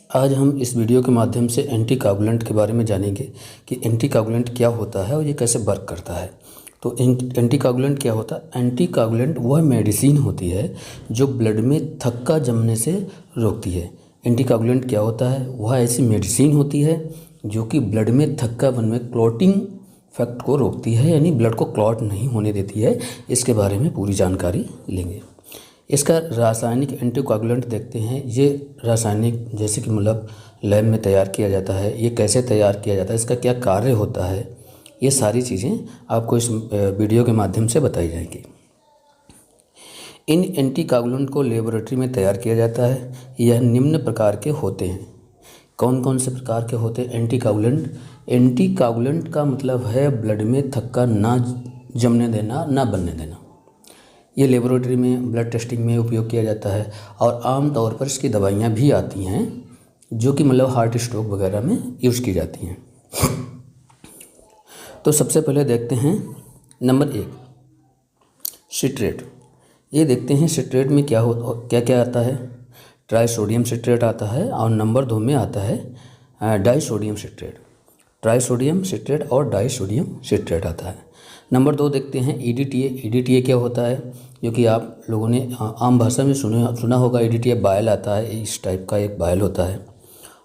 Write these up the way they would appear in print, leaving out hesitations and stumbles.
आज हम इस वीडियो के माध्यम से एंटीकोगुलेंट के बारे में जानेंगे कि एंटीकोगुलेंट क्या होता है और ये कैसे वर्क करता है। तो एंटीकोगुलेंट क्या होता है? एंटीकोगुलेंट वह मेडिसिन होती है जो ब्लड में थक्का जमने से रोकती है। एंटीकोगुलेंट क्या होता है? वह ऐसी मेडिसिन होती है जो कि ब्लड में थक्कापन में क्लॉटिंग फैक्ट को रोकती है, यानी ब्लड को क्लॉट नहीं होने देती है। इसके बारे में पूरी जानकारी लेंगे। इसका रासायनिक एंटीकोगुलेंट देखते हैं। ये रासायनिक जैसे कि मतलब लैब में तैयार किया जाता है, ये कैसे तैयार किया जाता है, इसका क्या कार्य होता है, ये सारी चीज़ें आपको इस वीडियो के माध्यम से बताई जाएंगी। इन एंटीकोगुलेंट को लेबोरेटरी में तैयार किया जाता है। यह निम्न प्रकार के होते हैं। कौन कौन से प्रकार के होते हैं एंटीकोगुलेंट? एंटीकोगुलेंट का मतलब है ब्लड में थक्का ना जमने देना, ना बनने देना। ये लेबोरेटरी में ब्लड टेस्टिंग में उपयोग किया जाता है और आम तौर पर इसकी दवाइयाँ भी आती हैं जो कि मतलब हार्ट स्ट्रोक वगैरह में यूज़ की जाती हैं। तो सबसे पहले देखते हैं नंबर 1 सिट्रेट। ये देखते हैं सिट्रेट में क्या क्या आता है। ट्राइसोडियम सिट्रेट आता है और नंबर 2 में आता है डाइसोडियम सिट्रेट। ट्राइसोडियम सिट्रेट और डाइसोडियम सिट्रेट आता है। नंबर 2 देखते हैं EDTA। EDTA क्या होता है? जो कि आप लोगों ने आम भाषा में सुना होगा। EDTA बायल आता है, इस टाइप का एक बायल होता है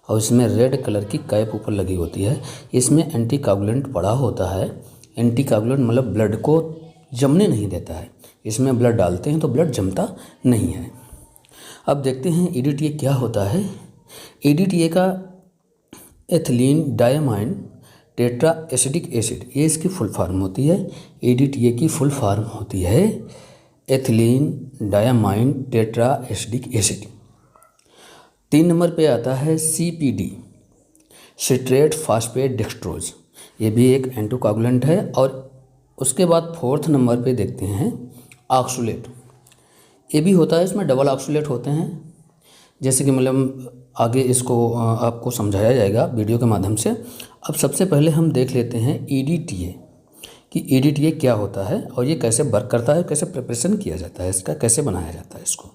और इसमें रेड कलर की कैप ऊपर लगी होती है। इसमें एंटीकोगुलेंट पड़ा होता है। एंटीकोगुलेंट मतलब ब्लड को जमने नहीं देता है। इसमें ब्लड डालते हैं तो ब्लड जमता नहीं है। अब देखते हैं EDTA क्या होता है। EDTA का ethylene diamine tetra acidic acid, ये इसकी फुल फॉर्म होती है। EDTA की फुल फॉर्म होती है ethylene diamine tetra acidic acid. 3 number पे आता है CPD सिट्रेट फास्फेट डेक्सट्रोज। ये भी एक एंटीकोगुलेंट है। और उसके बाद 4th नंबर पे देखते हैं ऑक्सुलेट। ये भी होता है, इसमें डबल ऑक्सुलेट होते हैं। जैसे कि मतलब आगे इसको आपको समझाया जाएगा वीडियो के माध्यम से। अब सबसे पहले हम देख लेते हैं EDTA कि EDTA क्या होता है और ये कैसे वर्क करता है, कैसे प्रिपरेशन किया जाता है, इसका कैसे बनाया जाता है इसको।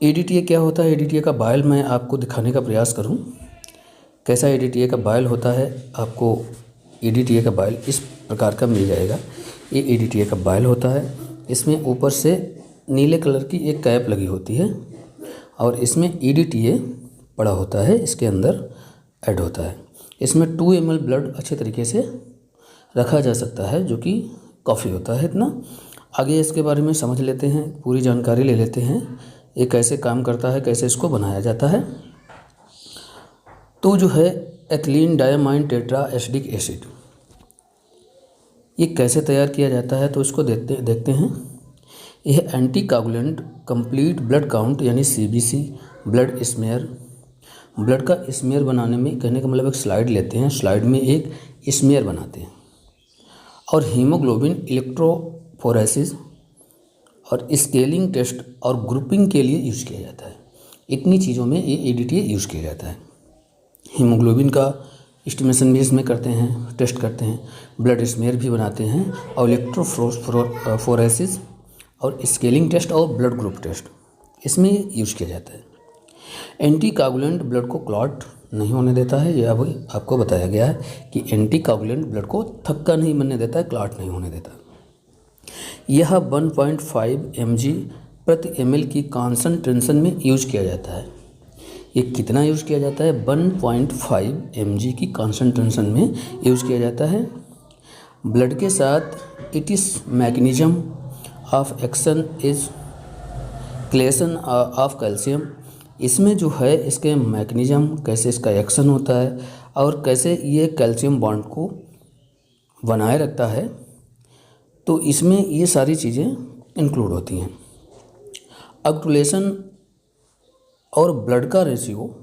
EDTA क्या होता है? EDTA का बायल मैं आपको दिखाने का प्रयास करूं। कैसा EDTA का बायल होता है? आपको EDTA का बायल इस प्रकार का मिल जाएगा। ये EDTA का बायल होता है। इसमें ऊपर से नीले कलर की एक कैप लगी होती है और इसमें EDTA पड़ा होता है, इसके अंदर ऐड होता है। इसमें 2 ml ब्लड अच्छे तरीके से रखा जा सकता है, जो कि काफ़ी होता है इतना। आगे इसके बारे में समझ लेते हैं, पूरी जानकारी ले लेते हैं ये कैसे काम करता है, कैसे इसको बनाया जाता है। तो जो है ethylene diamine tetra acidic acid, ये कैसे तैयार किया जाता है तो इसको देखते हैं। यह एंटीकोगुलेंट कंप्लीट ब्लड काउंट यानी CBC ब्लड स्मेयर, ब्लड का स्मेयर बनाने में कहने का मतलब एक स्लाइड लेते हैं, स्लाइड में एक स्मेयर बनाते हैं और हीमोग्लोबिन इलेक्ट्रोफोरेसिस और स्केलिंग टेस्ट और ग्रुपिंग के लिए यूज़ किया जाता है। इतनी चीज़ों में ये EDTA यूज़ किया जाता है। हीमोग्लोबिन का एस्टिमेशन भी इसमें करते हैं, टेस्ट करते हैं, ब्लड स्मेयर भी बनाते हैं और इलेक्ट्रोफोरेसिस और स्केलिंग टेस्ट और ब्लड ग्रुप टेस्ट इसमें यूज़ किया जाता है। एंटीकोगुलेंट ब्लड को क्लॉट नहीं होने देता है। यह अभी आपको बताया गया है कि एंटीकोगुलेंट ब्लड को थक्का नहीं बनने देता है, क्लॉट नहीं होने देता। यह 1.5 mg प्रति ml की कॉन्सेंट्रेशन में यूज किया जाता है। ये कितना यूज किया जाता है? 1.5 mg की कॉन्सेंट्रेशन में यूज किया जाता है। ब्लड के साथ it is mechanism of action is chelation of calcium. इसमें जो है इसके मैकेनिज्म, कैसे इसका एक्शन होता है और कैसे ये कैल्शियम बॉन्ड को बनाए रखता है, तो इसमें ये सारी चीज़ें इंक्लूड होती हैं। ऑक्टुलेशन और ब्लड का रेशियो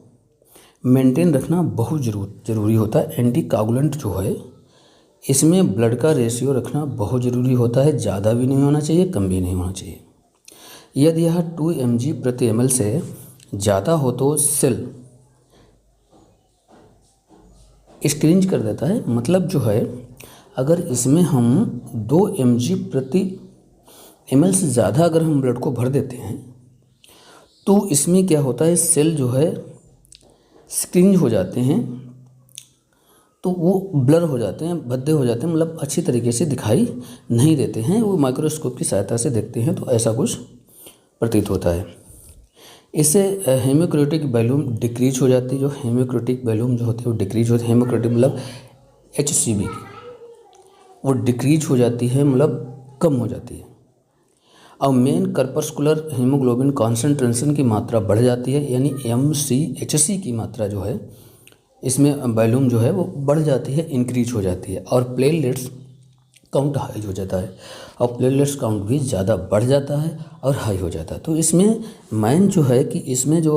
मेंटेन रखना बहुत ज़रूरी होता है। एंटीकोगुलेंट जो है इसमें ब्लड का रेशियो रखना बहुत ज़रूरी होता है। ज़्यादा भी नहीं होना चाहिए, कम भी नहीं होना चाहिए। यदि यह 2 mg प्रति ml से ज़्यादा हो तो सेल स्क्रीन कर देता है। मतलब जो है अगर इसमें हम 2 mg प्रति ml से ज़्यादा अगर हम ब्लड को भर देते हैं तो इसमें क्या होता है, सेल जो है स्क्रीन हो जाते हैं तो वो ब्लर हो जाते हैं, भद्दे हो जाते हैं, मतलब अच्छी तरीके से दिखाई नहीं देते हैं। वो माइक्रोस्कोप की सहायता से देखते हैं तो ऐसा कुछ प्रतीत होता है। इससे हेमोक्रेटिक वॉल्यूम डिक्रीज हो जाती है। जो हेमोक्रेटिक वॉल्यूम जो होती है वो डिक्रीज होती है। हेमोक्रेटिक मतलब HCV वो डिक्रीज हो जाती है, मतलब कम हो जाती है। और मेन कर्पस्कुलर हीमोग्लोबिन कॉन्सेंट्रेशन की मात्रा बढ़ जाती है, यानी MCHC की मात्रा जो है इसमें वॉल्यूम जो है वो बढ़ जाती है, इंक्रीज हो जाती है। और प्लेटलेट्स काउंट हाई हो जाता है, और प्लेटलेट्स काउंट भी ज़्यादा बढ़ जाता है और हाई हो जाता है। तो इसमें मैन जो है कि इसमें जो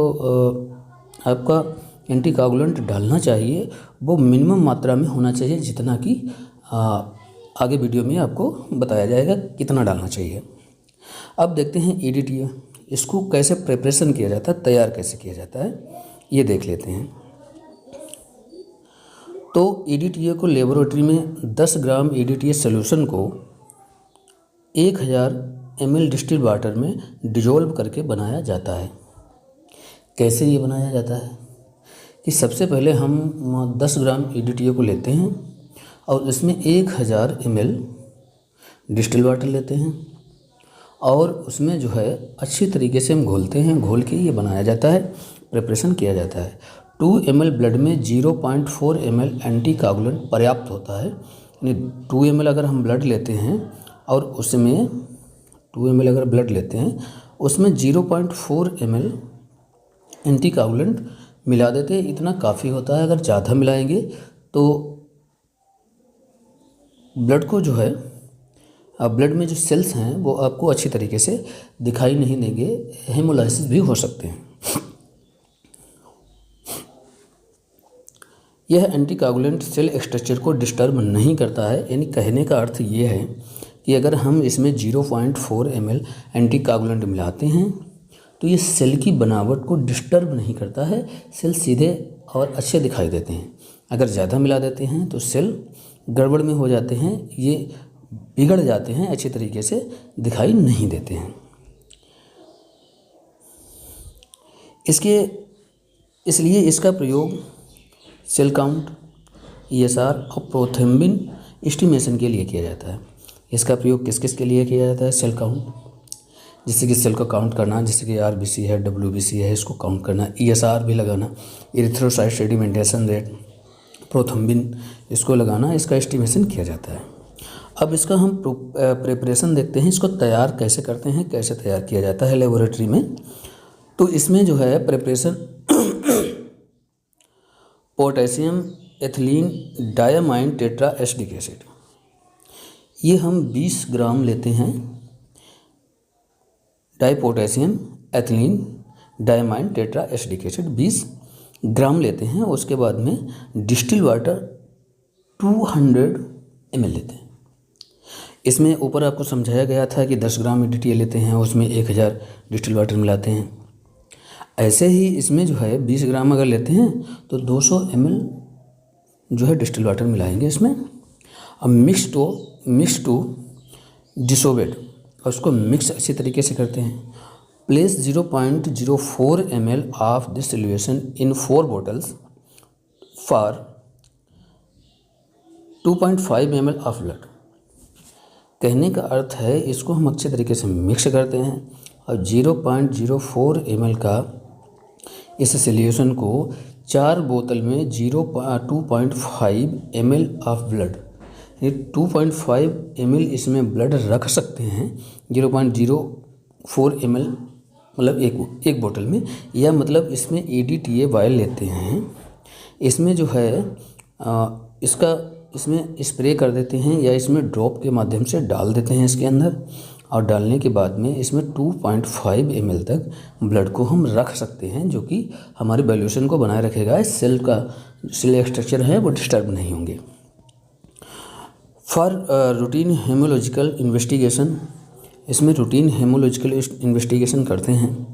आपका एंटीकोगुलेंट डालना चाहिए वो मिनिमम मात्रा में होना चाहिए, जितना कि आगे वीडियो में आपको बताया जाएगा कितना डालना चाहिए। अब देखते हैं EDTA, इसको कैसे प्रिपरेशन किया जाता है, तैयार कैसे किया जाता है, ये देख लेते हैं। तो EDTA को लेबोरेटरी में 10 ग्राम EDTA सोल्यूशन को 1000 ml डिस्टिल वाटर में डिजोल्व करके बनाया जाता है। कैसे ये बनाया जाता है कि सबसे पहले हम 10 ग्राम EDTA को लेते हैं और इसमें 1000 ml डिस्टिल वाटर लेते हैं और उसमें जो है अच्छी तरीके से हम घोलते हैं। घोल के ये बनाया जाता है, प्रिपरेशन किया जाता है। 2 ml ब्लड में 0.4 ml एंटीकोगुलेंट पर्याप्त होता है। यानी 2 ml अगर हम ब्लड लेते हैं और उसमें 2 ml अगर ब्लड लेते हैं उसमें 0.4 ml एंटीकोगुलेंट मिला देते हैं, इतना काफ़ी होता है। अगर ज़्यादा मिलाएंगे तो ब्लड को जो है ब्लड में जो सेल्स हैं वो आपको अच्छी तरीके से दिखाई नहीं देंगे, हेमोलाइसिस भी हो सकते हैं। यह एंटीकोगुलेंट सेल स्ट्रक्चर को डिस्टर्ब नहीं करता है। यानी कहने का अर्थ ये है कि अगर हम इसमें 0.4 ml एंटीकोगुलेंट मिलाते हैं तो ये सेल की बनावट को डिस्टर्ब नहीं करता है, सेल सीधे और अच्छे दिखाई देते हैं। अगर ज़्यादा मिला देते हैं तो सेल गड़बड़ में हो जाते हैं, ये बिगड़ जाते हैं, अच्छे तरीके से दिखाई नहीं देते हैं। इसलिए इसका प्रयोग सेल काउंट, ESR और प्रोथ्रोम्बिन एस्टिमेशन के लिए किया जाता है। इसका प्रयोग किस किस के लिए किया जाता है? सेल काउंट, जिससे कि सेल को काउंट करना, जैसे कि RBC है, WBC है, इसको काउंट करना। ESR भी लगाना, इरिथ्रोसाइट सेडिमेंटेशन रेट, प्रोथ्रोम्बिन इसको लगाना, इसका एस्टिमेशन किया जाता है। अब इसका हम प्रिपरेशन देखते हैं, इसको तैयार कैसे करते हैं, कैसे तैयार किया जाता है लेबोरेटरी में। तो इसमें जो है preparation potassium ethylene diamine tetra acetic acid, ये हम 20 ग्राम लेते हैं। Dipotassium ethylene diamine tetra acetic acid 20 gram लेते हैं। उसके बाद में डिस्टिल वाटर 200 ml लेते हैं। इसमें ऊपर आपको समझाया गया था कि 10 ग्राम EDTA लेते हैं, उसमें 1000 डिस्टिल वाटर मिलाते हैं। ऐसे ही इसमें जो है 20 ग्राम अगर लेते हैं तो 200 ml जो है डिस्टिल वाटर मिलाएंगे इसमें। अब मिक्स टू डिसोवेट, और उसको मिक्स अच्छी तरीके से करते हैं। Place 0.04 ml of this solution in 4 bottles for 2.5 ml of blood. कहने का अर्थ है इसको हम अच्छे तरीके से मिक्स करते हैं और 0.04 ml का इस सोल्यूशन को 4 बोतल में 2.5 ml ऑफ ब्लड, ये 2.5 ml इसमें ब्लड रख सकते हैं। 0.04 ml मतलब एक बोतल में, या मतलब इसमें EDTA वायल लेते हैं। इसमें जो है इसमें स्प्रे कर देते हैं या इसमें ड्रॉप के माध्यम से डाल देते हैं इसके अंदर, और डालने के बाद में इसमें 2.5 ml तक ब्लड को हम रख सकते हैं, जो कि हमारे वैल्यूएशन को बनाए रखेगा। सेल का सेल स्ट्रक्चर है वो डिस्टर्ब नहीं होंगे। फॉर रूटीन हेमोलॉजिकल इन्वेस्टिगेशन, इसमें रूटीन हेमोलॉजिकल इन्वेस्टिगेशन करते हैं,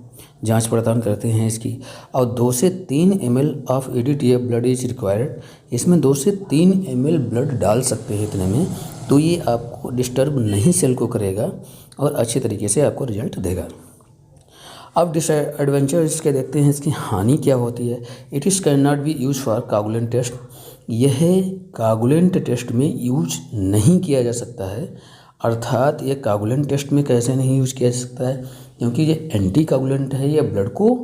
जांच पड़ताल करते हैं इसकी। और 2 से 3 ml of EDTA blood is required, इसमें 2 से 3 ml ब्लड डाल सकते हैं इतने में, तो ये आपको डिस्टर्ब नहीं सेल को करेगा और अच्छे तरीके से आपको रिजल्ट देगा। अब डिसएडवेंचर इसके देखते हैं, इसकी हानि क्या होती है। It is can not be use for coagulant test, यह कागुलेंट टेस्ट में यूज नहीं किया जा सकता है। अर्थात ये कागुलेंट टेस्ट में कैसे नहीं यूज किया जा सकता है, क्योंकि ये एंटी कागुलेंट है, ये ब्लड को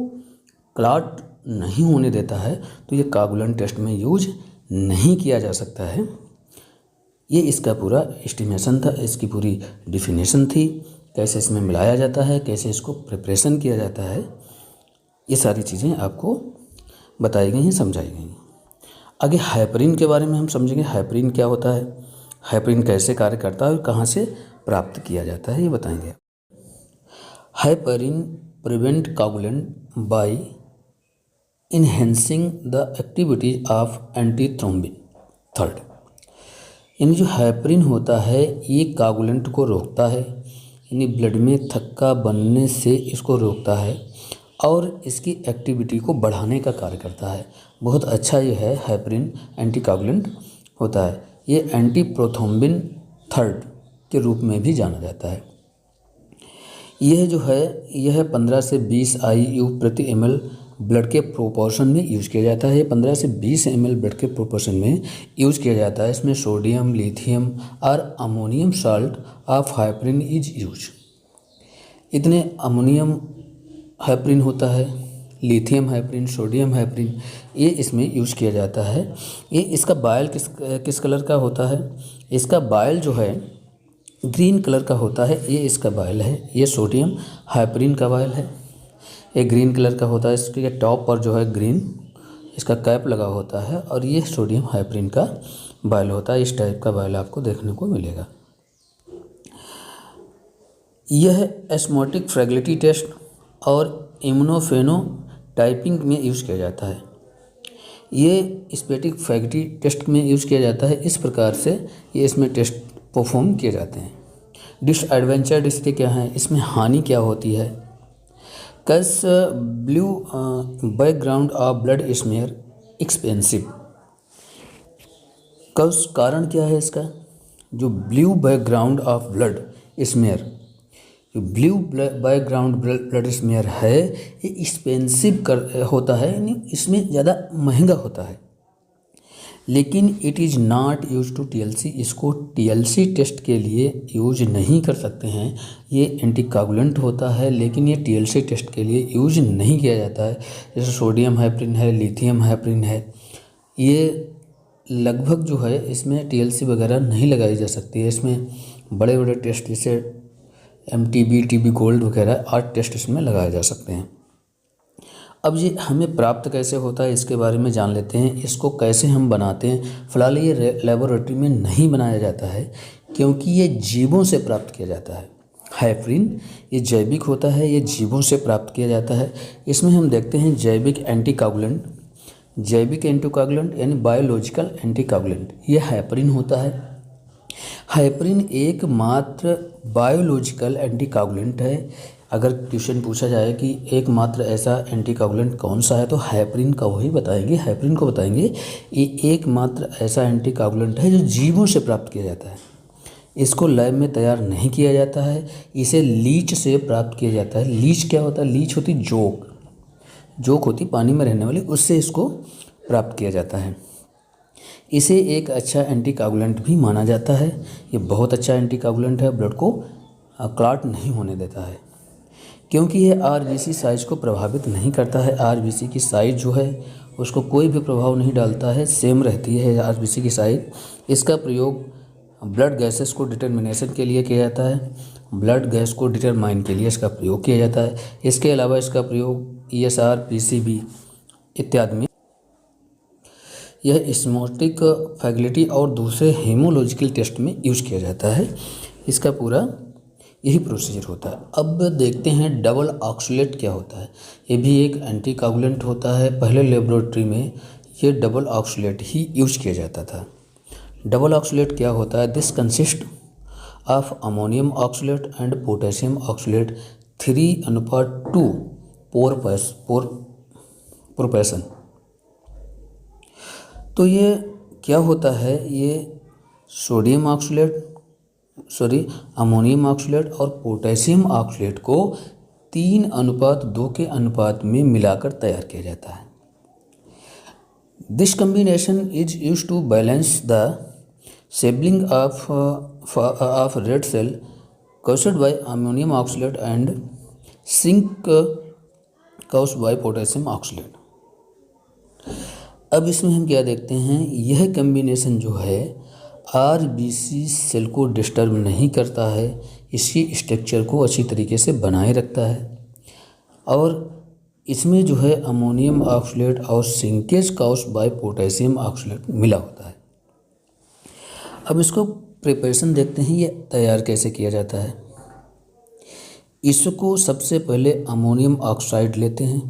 क्लॉट नहीं होने देता है, तो ये कागुलेंट टेस्ट में यूज नहीं किया जा सकता है। ये इसका पूरा एस्टिमेशन था, इसकी पूरी डिफिनेशन थी, कैसे इसमें मिलाया जाता है, कैसे इसको प्रिपरेशन किया जाता है, ये सारी चीज़ें आपको बताई गई हैं, समझाई गई हैं। आगे हाइपरिन के बारे में हम समझेंगे। हाइपरिन क्या होता है, हाइपरिन कैसे कार्य करता है और कहाँ से प्राप्त किया जाता है, ये बताएंगे। Heparin prevent coagulant by enhancing the activities of anti thrombin. Third, यानी जो हाइपरिन होता है ये कागुलेंट को रोकता है, यानी ब्लड में थक्का बनने से इसको रोकता है और इसकी एक्टिविटी को बढ़ाने का कार्य करता है। बहुत अच्छा ये है हाइपरिन, एंटी कागुलेंट होता है। ये एंटी प्रोथ्रोम्बिन थर्ड के रूप में भी जाना जाता है। यह जो है यह 15 से 20 IU प्रति ml ब्लड के प्रोपोर्शन में यूज़ किया जाता है। 15 से 20 ml ब्लड के प्रोपोर्शन में यूज़ किया जाता है। इसमें सोडियम, लिथियम और ammonium salt of heparin is use. इतने अमोनियम हाइपरिन होता है, लिथियम हाइपरिन, सोडियम हाइपरिन, ये इसमें यूज़ किया जाता है। ये इसका बायल किस कलर का होता है, इसका बायल जो है ग्रीन कलर का होता है, ये इसका बायल है। ये सोडियम हाइपरिन का बायल है, ये ग्रीन कलर का होता है। इसके टॉप पर जो है ग्रीन इसका कैप लगा होता है और ये सोडियम हाइपरिन का बायल होता है। इस टाइप का बायल आपको देखने को मिलेगा। यह एस्मोटिक फ्रैगिलिटी टेस्ट और इम्यूनोफेनोटाइपिंग में यूज़ किया जाता है। ये स्पेटिक फ्रैगिलिटी टेस्ट में यूज़ किया जाता है। इस प्रकार से ये इसमें टेस्ट परफॉर्म किए जाते हैं। डिसएडवेंचर इसके क्या हैं, इसमें हानि क्या होती है। कस blue background of blood smear expensive. कस कारण क्या है इसका, जो blue background of blood smear, जो ब्लू बैकग्राउंड ब्लड स्मेयर है ये एक्सपेंसिव होता है, यानी इसमें ज़्यादा महंगा होता है। लेकिन it is not use to TLC, इसको TLC टेस्ट के लिए यूज नहीं कर सकते हैं। ये एंटीकागुलेंट होता है लेकिन ये TLC टेस्ट के लिए यूज नहीं किया जाता है। जैसे सोडियम हाइपरिन है, लिथियम हाइपरिन है, ये लगभग जो है इसमें TLC वगैरह नहीं लगाई जा सकती है। इसमें बड़े बड़े टेस्ट जैसे MTB, TB गोल्ड वगैरह और टेस्ट इसमें लगाए जा सकते हैं। अब ये हमें प्राप्त कैसे होता है इसके बारे में जान लेते हैं। इसको कैसे हम बनाते हैं। फ़िलहाल ये लेबोरेटरी में नहीं बनाया जाता है क्योंकि ये जीवों से प्राप्त किया जाता है। हाइपरिन ये जैविक होता है, ये जीवों से प्राप्त किया जाता है। इसमें हम देखते हैं जैविक एंटीकागुलेंट, जैविक एंटीकागुलेंट यानी बायोलॉजिकल एंटीकागुलेंट, ये हाइपरिन होता है। हाइपरिन एकमात्र बायोलॉजिकल एंटीकागुलेंट है। अगर क्वेश्चन पूछा जाए कि एकमात्र ऐसा एंटीकागुलेंट कौन सा है तो हाइपरिन का वही बताएंगे, हाइपरिन को बताएंगे। ये एकमात्र ऐसा एंटीकागुलेंट है जो जीवों से प्राप्त किया जाता है। इसको लैब में तैयार नहीं किया जाता है, इसे लीच से प्राप्त किया जाता है। लीच क्या होता है, लीच होती जोक, जोक होती पानी में रहने वाली, उससे इसको प्राप्त किया जाता है। इसे एक अच्छा एंटीकागुलेंट भी माना जाता है। ये बहुत अच्छा एंटीकागुलेंट है, ब्लड को क्लॉट नहीं होने देता है क्योंकि ये RBC साइज को प्रभावित नहीं करता है। RBC की साइज जो है उसको कोई भी प्रभाव नहीं डालता है, सेम रहती है RBC की साइज। इसका प्रयोग ब्लड गैसेस को डिटर्मिनेशन के लिए किया जाता है, ब्लड गैस को डिटरमाइन के लिए इसका प्रयोग किया जाता है। इसके अलावा इसका प्रयोग ESR, PCB इत्यादि में, यह एस्मोटिक फ्रैगिलिटी और दूसरे हेमोलॉजिकल टेस्ट में यूज किया जाता है। इसका पूरा यही प्रोसीजर होता है। अब देखते हैं डबल ऑक्सलेट क्या होता है। ये भी एक एंटीकागुलेंट होता है। पहले लेबोरेटरी में ये डबल ऑक्सलेट ही यूज किया जाता था। डबल ऑक्सलेट क्या होता है, this consist of ammonium oxalate and potassium oxalate 3:2 प्रोपेशन। तो ये क्या होता है, ये सोडियम ऑक्सलेट अमोनियम ऑक्सलेट और पोटेशियम ऑक्सलेट को 3:2 के अनुपात में मिलाकर तैयार किया जाता है। This combination is use to balance the sibling of red cell caused by ammonium oxalate and zinc caused by potassium oxalate। अब इसमें हम क्या देखते हैं, यह कम्बिनेशन जो है आरबीसी सेल को डिस्टर्ब नहीं करता है, इसकी स्ट्रक्चर को अच्छी तरीके से बनाए रखता है और इसमें जो है अमोनियम ऑक्सलेट और सिंकेज काउस्ड बाय पोटेशियम ऑक्सलेट मिला होता है। अब इसको प्रिपरेशन देखते हैं, ये तैयार कैसे किया जाता है। इसको सबसे पहले अमोनियम ऑक्साइड लेते हैं,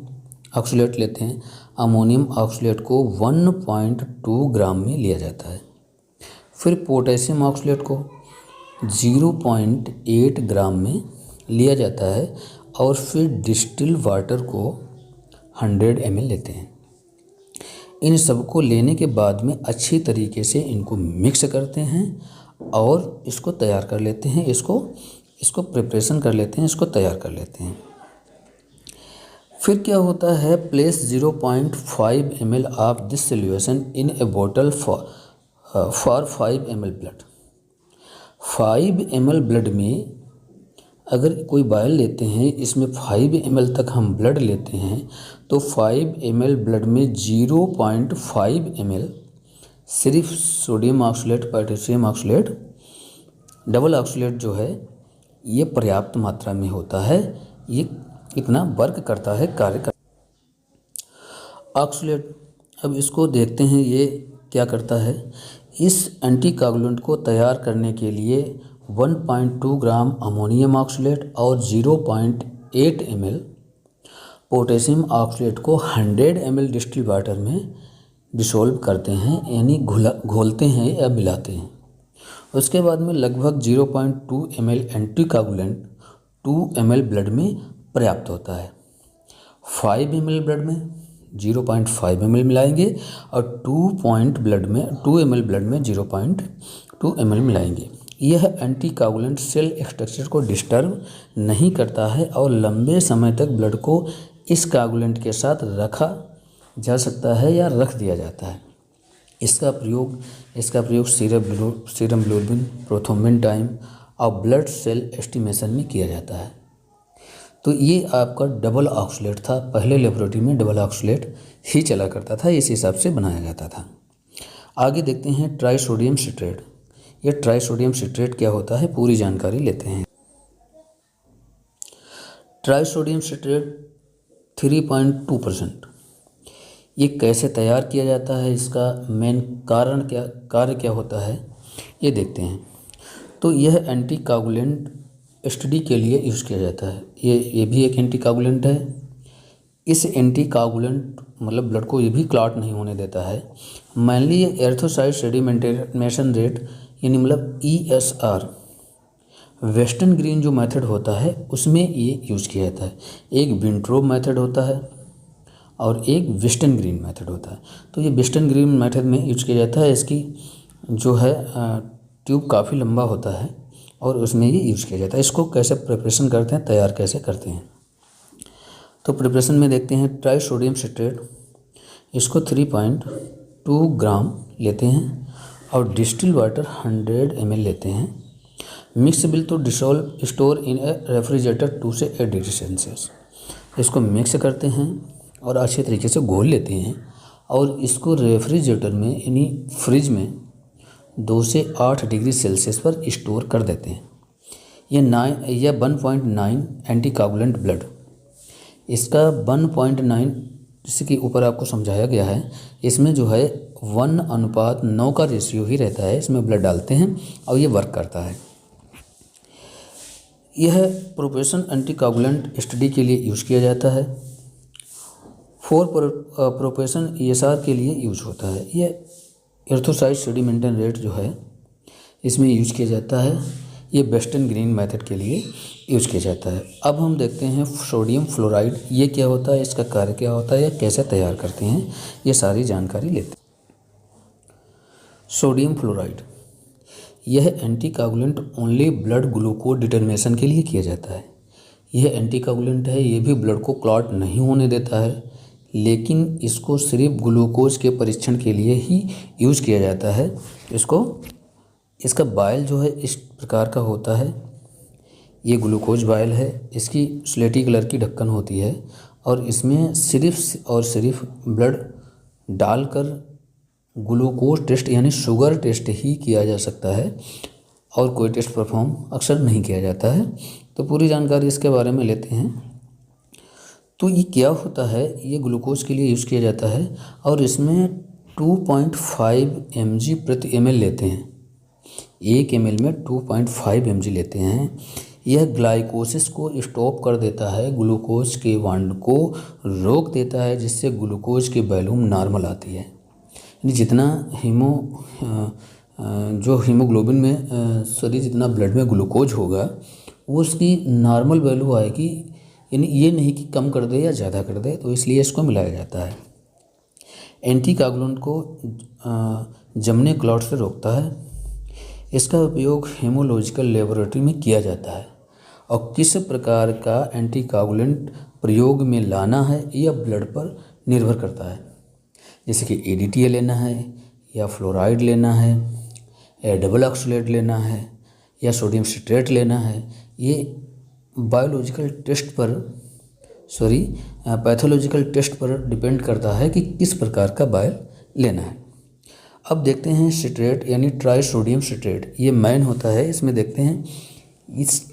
ऑक्सलेट लेते हैं। अमोनियम ऑक्सलेट को 1.2 ग्राम में लिया जाता है। फिर पोटेशियम ऑक्सलेट को 0.8 ग्राम में लिया जाता है और फिर डिस्टिल वाटर को 100 ml लेते हैं। इन सबको लेने के बाद में अच्छी तरीके से इनको मिक्स करते हैं और इसको तैयार कर लेते हैं, इसको प्रिपरेशन कर लेते हैं, इसको तैयार कर लेते हैं। फिर क्या होता है, place 0.5 ml of this solution in a बोतल for 5 ml blood. 5 ml blood में अगर कोई बायल लेते हैं, इसमें 5 ml तक हम ब्लड लेते हैं तो 5 ml ब्लड में 0.5 ml सिर्फ sodium oxalate, potassium oxalate, double oxalate जो है ये पर्याप्त मात्रा में होता है, ये इतना वर्क करता है, कार्य कर ऑक्सलेट। अब इसको देखते हैं ये क्या करता है। इस एंटीकोगुलेंट को तैयार करने के लिए 1.2 ग्राम अमोनियम ऑक्सलेट और 0.8 ml पोटेशियम ऑक्सलेट को 100 ml डिस्टिल वाटर में डिसोल्व करते हैं, यानी घोलते हैं या मिलाते हैं। उसके बाद में लगभग 0.2 ml एंटीकोगुलेंट 2 ml ब्लड में पर्याप्त होता है। 5 ml ब्लड में 0.5 ml मिलाएंगे और 2 ml ब्लड में 0.2 ml मिलाएंगे। यह एंटीकोगुलेंट सेल स्ट्रक्चर को डिस्टर्ब नहीं करता है और लंबे समय तक ब्लड को इस कोगुलेंट के साथ रखा जा सकता है या रख दिया जाता है। इसका प्रयोग सीरम ग्लोबुलिन, प्रोथ्रोम्बिन टाइम और ब्लड सेल एस्टिमेशन में किया जाता है। तो ये आपका डबल ऑक्सलेट था। पहले लेबोरेटरी में डबल ऑक्सलेट ही चला करता था, इस हिसाब से बनाया जाता था। आगे देखते हैं ट्राइसोडियम सिट्रेट। ये ट्राइसोडियम सिट्रेट क्या होता है, पूरी जानकारी लेते हैं। Trisodium citrate 3.2%। ये कैसे तैयार किया जाता है, इसका मेन कार्य क्या होता है, ये देखते हैं। तो यह एंटीकोगुलेंट स्टडी के लिए यूज़ किया जाता है। ये भी एक एंटीकोगुलेंट है। इस एंटीकोगुलेंट मतलब ब्लड को ये भी क्लॉट नहीं होने देता है। मेनली ये एर्थोसाइट सेडिमेंटेशन रेट यानी मतलब ESR वेस्टर्न ग्रीन जो मेथड होता है उसमें ये यूज़ किया जाता है। एक विंट्रोब मेथड होता है और एक वेस्टर्न ग्रीन मेथड होता है। तो ये वेस्टर्न ग्रीन मेथड में यूज किया जाता है। इसकी जो है ट्यूब काफ़ी लंबा होता है और उसमें ये यूज किया जाता है। इसको कैसे प्रिपरेशन करते हैं, तैयार कैसे करते हैं, तो प्रिपरेशन में देखते हैं। ट्राइसोडियम सिट्रेट, इसको 3.2 ग्राम लेते हैं और डिस्टिल वाटर 100 ml लेते हैं। Mix well to dissolve store in a refrigerator 2 से 8 डिग्री सेल्सियस। इसको मिक्स करते हैं और अच्छे तरीके से घोल लेते हैं और इसको रेफ्रिजरेटर में यानी फ्रिज में 2 से 8 डिग्री सेल्सियस पर स्टोर कर देते हैं। यह 1.9 एंटीकोगुलेंट ब्लड, इसका 1.9 जिसके ऊपर आपको समझाया गया है, इसमें जो है 1:9 का रेशियो ही रहता है। इसमें ब्लड डालते हैं और ये वर्क करता है। यह प्रोपेशन एंटीकोगुलेंट स्टडी के लिए यूज़ किया जाता है। फॉर प्रोपेशन ESR के लिए यूज होता है। ये एर्थोसाइट सेडिमेंटेशन रेट जो है इसमें यूज किया जाता है। ये वेस्टर्न ग्रीन मेथड के लिए यूज किया जाता है। अब हम देखते हैं सोडियम फ्लोराइड, ये क्या होता है, इसका कार्य क्या होता है या कैसे तैयार करते हैं, ये सारी जानकारी लेते हैं। सोडियम फ्लोराइड, यह anticoagulant only blood glucose determination के लिए किया जाता है। यह एंटीकोगुलेंट है, ये भी ब्लड को क्लॉट नहीं होने देता है, लेकिन इसको सिर्फ ग्लूकोज के परीक्षण के लिए ही यूज़ किया जाता है। इसका बाइल जो है इस प्रकार का होता है, ये ग्लूकोज बाइल है, इसकी स्लेटी कलर की ढक्कन होती है और इसमें सिर्फ और सिर्फ ब्लड डालकर ग्लूकोज टेस्ट यानी शुगर टेस्ट ही किया जा सकता है और कोई टेस्ट परफॉर्म अक्सर नहीं किया जाता है। तो पूरी जानकारी इसके बारे में लेते हैं। तो ये क्या होता है, ये ग्लूकोज के लिए यूज़ किया जाता है और इसमें 2.5 mg प्रति ml लेते हैं। 1 ml में 2.5 mg लेते हैं। यह ग्लाइकोसिस को स्टॉप कर देता है, ग्लूकोज के बॉन्ड को रोक देता है, जिससे ग्लूकोज की वैल्यूम नॉर्मल आती है। यानी जितना हीमोग्लोबिन में जितना ब्लड में ग्लूकोज होगा वो उसकी नॉर्मल वैल्यू आएगी, यानी ये नहीं कि कम कर दे या ज़्यादा कर दे, तो इसलिए इसको मिलाया जाता है। एंटीकोगुलेंट को जमने क्लॉट से रोकता है। इसका उपयोग हेमोलॉजिकल लेबोरेटरी में किया जाता है और किस प्रकार का एंटीकोगुलेंट प्रयोग में लाना है यह ब्लड पर निर्भर करता है। जैसे कि ADTA लेना है या फ्लोराइड लेना है या डबल ऑक्सलेट लेना है या सोडियम सिट्रेट लेना है, ये पैथोलॉजिकल टेस्ट पर डिपेंड करता है कि किस प्रकार का बाइल लेना है। अब देखते हैं सिट्रेट यानी ट्राई सोडियम सिट्रेट, ये मैन होता है। इसमें देखते हैं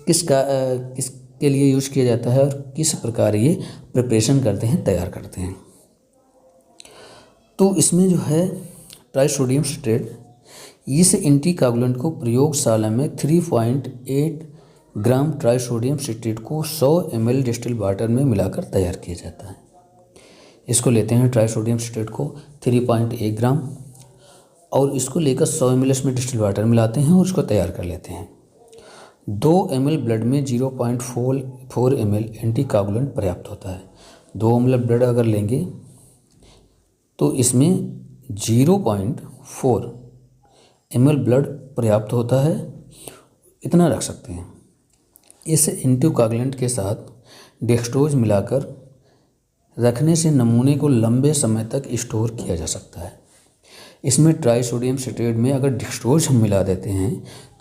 किसके लिए यूज़ किया जाता है और किस प्रकार ये प्रिपरेशन करते हैं, तैयार करते हैं। तो इसमें जो है ट्राई सोडियम सिट्रेट, इस एंटीकोगुलेंट को प्रयोगशाला में 3.8 ग्राम ट्राई सोडियम सिट्रेट को 100 ml डिस्टिल्ड वाटर में मिलाकर तैयार किया जाता है। इसको लेते हैं ट्राई सोडियम सिट्रेट को 3.1 ग्राम और इसको लेकर 100 ml इसमें डिस्टिल्ड वाटर मिलाते हैं और उसको तैयार कर लेते हैं। 2 ml ब्लड में 0.4 ml एंटीकोगुलेंट पर्याप्त होता है। 2 ml ब्लड अगर लेंगे तो इसमें 0.4 ml ब्लड पर्याप्त होता है, इतना रख सकते हैं। इस एंटीकोगुलेंट के साथ डेक्सट्रोज मिलाकर रखने से नमूने को लंबे समय तक स्टोर किया जा सकता है। इसमें ट्राई सोडियम सिट्रेट में अगर डेक्सट्रोज हम मिला देते हैं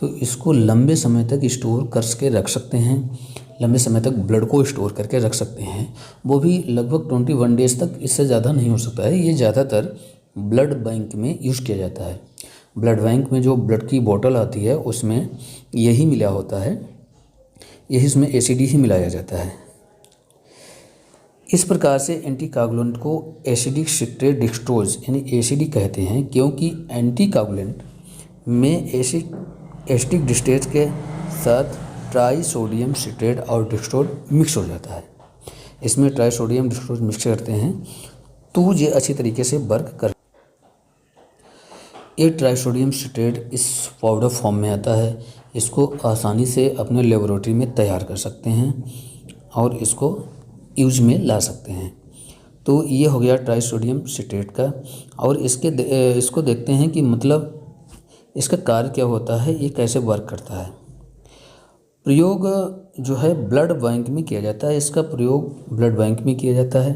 तो इसको लंबे समय तक स्टोर करके रख सकते हैं, लंबे समय तक ब्लड को स्टोर करके रख सकते हैं, वो भी लगभग 21 डेज तक। इससे ज़्यादा नहीं हो सकता है। ये ज़्यादातर ब्लड बैंक में यूज़ किया जाता है। ब्लड बैंक में जो ब्लड की बोतल आती है उसमें यही मिला होता है, यही इसमें एसिड ही मिलाया जाता है। इस प्रकार से एंटीकोगुलेंट को एसिडिक सिट्रेट डेक्सट्रोज यानी एसिडिक कहते हैं, क्योंकि एंटीकोगुलेंट में एसिडिक डिस्टेज के साथ ट्राई सोडियम सिट्रेट और डेक्सट्रोज मिक्स हो जाता है। इसमें ट्राई सोडियम डेक्सट्रोज मिक्स करते हैं तो ये अच्छी तरीके से वर्क कर। ये ट्राई सोडियम सिट्रेट इस पाउडर फॉर्म में आता है। इसको आसानी से अपने लेबोरेटरी में तैयार कर सकते हैं और इसको यूज में ला सकते हैं। तो ये हो गया ट्राई सोडियम सिट्रेट का। और इसको देखते हैं कि मतलब इसका कार्य क्या होता है, ये कैसे वर्क करता है। प्रयोग जो है ब्लड बैंक में किया जाता है। इसका प्रयोग ब्लड बैंक में किया जाता है।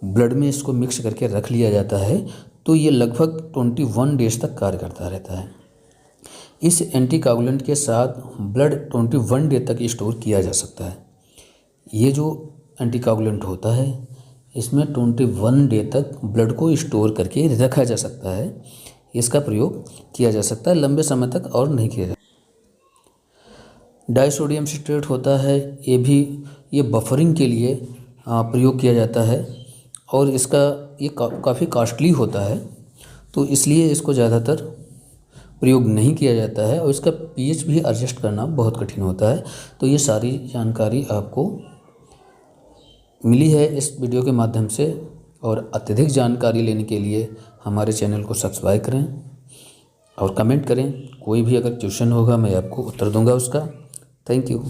ब्लड में इसको मिक्स करके रख लिया जाता है तो ये लगभग 21 डेज तक कार्य करता रहता है। इस एंटीकोगुलेंट के साथ ब्लड 21 डे तक स्टोर किया जा सकता है। ये जो एंटीकोगुलेंट होता है इसमें 21 डे तक ब्लड को स्टोर करके रखा जा सकता है। इसका प्रयोग किया जा सकता है, लंबे समय तक और नहीं किया जा। डाइसोडियम सिट्रेट होता है, ये बफरिंग के लिए प्रयोग किया जाता है और ये काफ़ी कॉस्टली होता है, तो इसलिए इसको ज़्यादातर प्रयोग नहीं किया जाता है और इसका pH भी एडजस्ट करना बहुत कठिन होता है। तो ये सारी जानकारी आपको मिली है इस वीडियो के माध्यम से, और अत्यधिक जानकारी लेने के लिए हमारे चैनल को सब्सक्राइब करें और कमेंट करें। कोई भी अगर क्वेश्चन होगा मैं आपको उत्तर दूंगा उसका। Thank you.